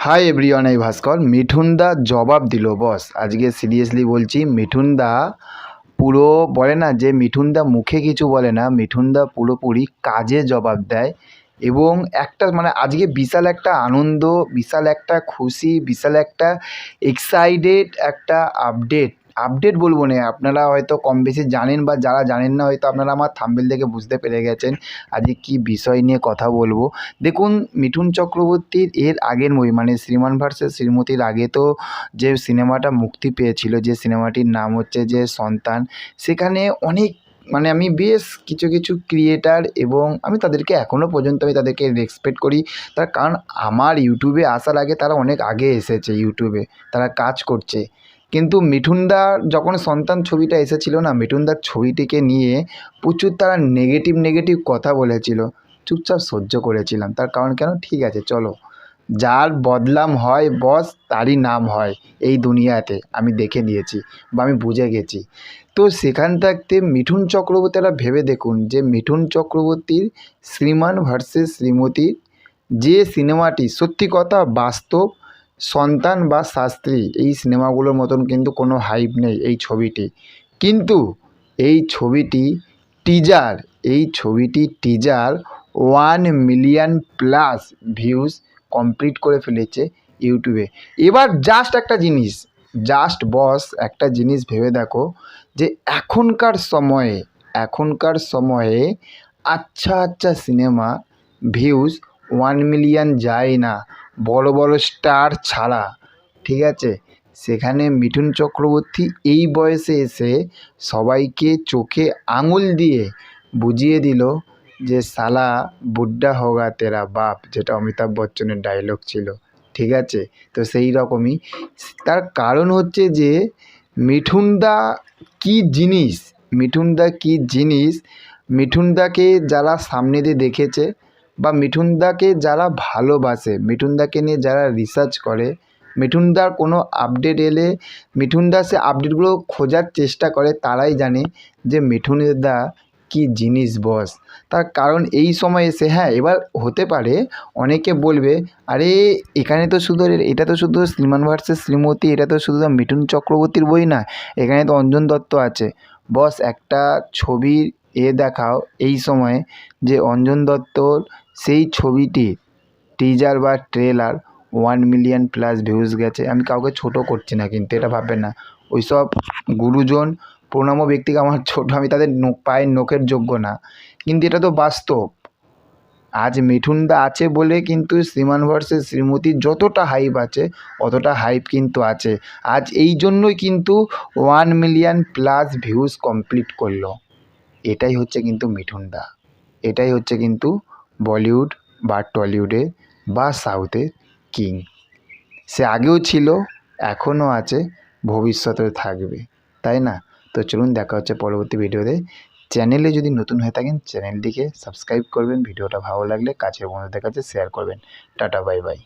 Hi everyone, এই ভাস্কর। মিঠুন দা জবাব দিল বস। আজকে সিরিয়াসলি বলছি, মিঠুন দা পুরো বলে না যে মিঠুন দা মুখে কিছু বলে না, মিঠুন দা পুরোপুরি কাজে জবাব দেয়। এবং একটা মানে আজকে বিশাল একটা আনন্দ, বিশাল একটা খুশি, বিশাল একটা এক্সাইটেড একটা আপডেট বলবো না, আপনারা হয়তো কম বেশি জানেন বা যারা জানেন না হয়তো আপনারা আমার থাম্বনেল দেখে বুঝতে পেরে গেছেন আজকে কী বিষয় নিয়ে কথা বলবো। দেখুন, মিঠুন চক্রবর্তীর এর আগের মুভি মানে শ্রীমান ভার্সেস শ্রীমতীর আগে তো যে সিনেমাটা মুক্তি পেয়েছিল, যে সিনেমাটির নাম হচ্ছে যে সন্তান, সেখানে অনেক মানে আমি বেশ কিছু ক্রিয়েটার এবং আমি তাদেরকে এখনও পর্যন্ত আমি তাদেরকে রেসপেক্ট করি। তার কারণ আমার ইউটিউবে আসার আগে তারা অনেক আগে এসেছে, ইউটিউবে তারা কাজ করছে। কিন্তু মিঠুনদার যখন সন্তান ছবিটা এসেছিল না, মিঠুনদার ছবিটিকে নিয়ে প্রচুর তারা নেগেটিভ কথা বলেছিল। চুপচাপ সহ্য করেছিলাম, তার কারণ কেন, ঠিক আছে চলো, যার বদনাম হয় বস তারই নাম হয় এই দুনিয়াতে, আমি দেখে নিয়েছি বা আমি বুঝে গেছি। তো সেখান থাকতে মিঠুন চক্রবর্তীরা ভেবে দেখুন যে মিঠুন চক্রবর্তীর শ্রীমান ভার্সেস শ্রীমতী যে সিনেমাটি সত্যি কথা বাস্তব, সন্তান বা শাস্ত্রী এই সিনেমাগুলোর মতন কিন্তু কোনো হাইপ নেই এই ছবিটি। কিন্তু এই ছবিটি teaser 1 million plus views complete করে ফেলেছে ইউটিউবে। এবার জাস্ট বস একটা জিনিস ভেবে দেখো যে এখনকার সময়ে আচ্ছা সিনেমা ভিউজ 1 মিলিয়ন যায় না, বড় স্টার ছাড়া, ঠিক আছে? সেখানে মিঠুন চক্রবর্তী এই বয়সে এসে সবাইকে চোখে আঙুল দিয়ে বুঝিয়ে দিল যে সালা বুড্ডা হোগা তেরা বাপ, যেটা অমিতাভ বচ্চনের ডায়লগ ছিল, ঠিক আছে? তো সেই রকমই তার কারণ হচ্ছে যে মিঠুনদা কী জিনিস, মিঠুনদাকে যারা সামনে দিয়ে দেখেছে বা মিঠুনদাকে যারা ভালোবাসে, মিঠুনদাকে নিয়ে যারা রিসার্চ করে, মিঠুনদার কোনো আপডেট এলে মিঠুনদা সে আপডেটগুলো খোঁজার চেষ্টা করে, তারাই জানে যে মিঠুনদা কী জিনিস বস। তার কারণ এই সময় এসে, হ্যাঁ এবার হতে পারে অনেকে বলবে আরে এখানে তো শুধু, এটা তো শুধু শ্রীমান ভার্সেস শ্রীমতী, এটা তো শুধু মিঠুন চক্রবর্তীর বই না, এখানে তো অঞ্জন দত্ত আছে। বস একটা ছবির দেখাও এই সময়ে যে অঞ্জন দত্তর সেই ছবিটি টিজার বা ট্রেলার 1 মিলিয়ন প্লাস ভিউজ গেছে। আমি কাউকে ছোট করছি না, কিন্তু এটা ভাববেন না, ওইসব গুরুজন প্রণাম্য ব্যক্তিকে আমার ছোট, আমি তাদের পায়ের নখের যোগ্য না, কিন্তু এটা তো বাস্তব। আজ মিঠুনদা আছে বলে কিন্তু শ্রীমান ভার্সেস শ্রীমতীর যতটা হাইপ আছে অতটা হাইপ কিন্তু আছে। আজ এই জন্যই কিন্তু 1 মিলিয়ন প্লাস ভিউজ কমপ্লিট করলো। এটাই হচ্ছে কিন্তু মিঠুনদা, এটাই হচ্ছে কিন্তু বলিউড বা টলিউডে বা সাউথের কিং। সে আগেও ছিল, এখনও আছে, ভবিষ্যতেও থাকবে, তাই না? তো চলুন দেখা হচ্ছে পরবর্তী ভিডিওতে। চ্যানেলে যদি নতুন হয়ে থাকেন চ্যানেলটিকে সাবস্ক্রাইব করবেন, ভিডিওটা ভালো লাগলে কাছের বন্ধুদের কাছে শেয়ার করবেন। Tata, bye bye.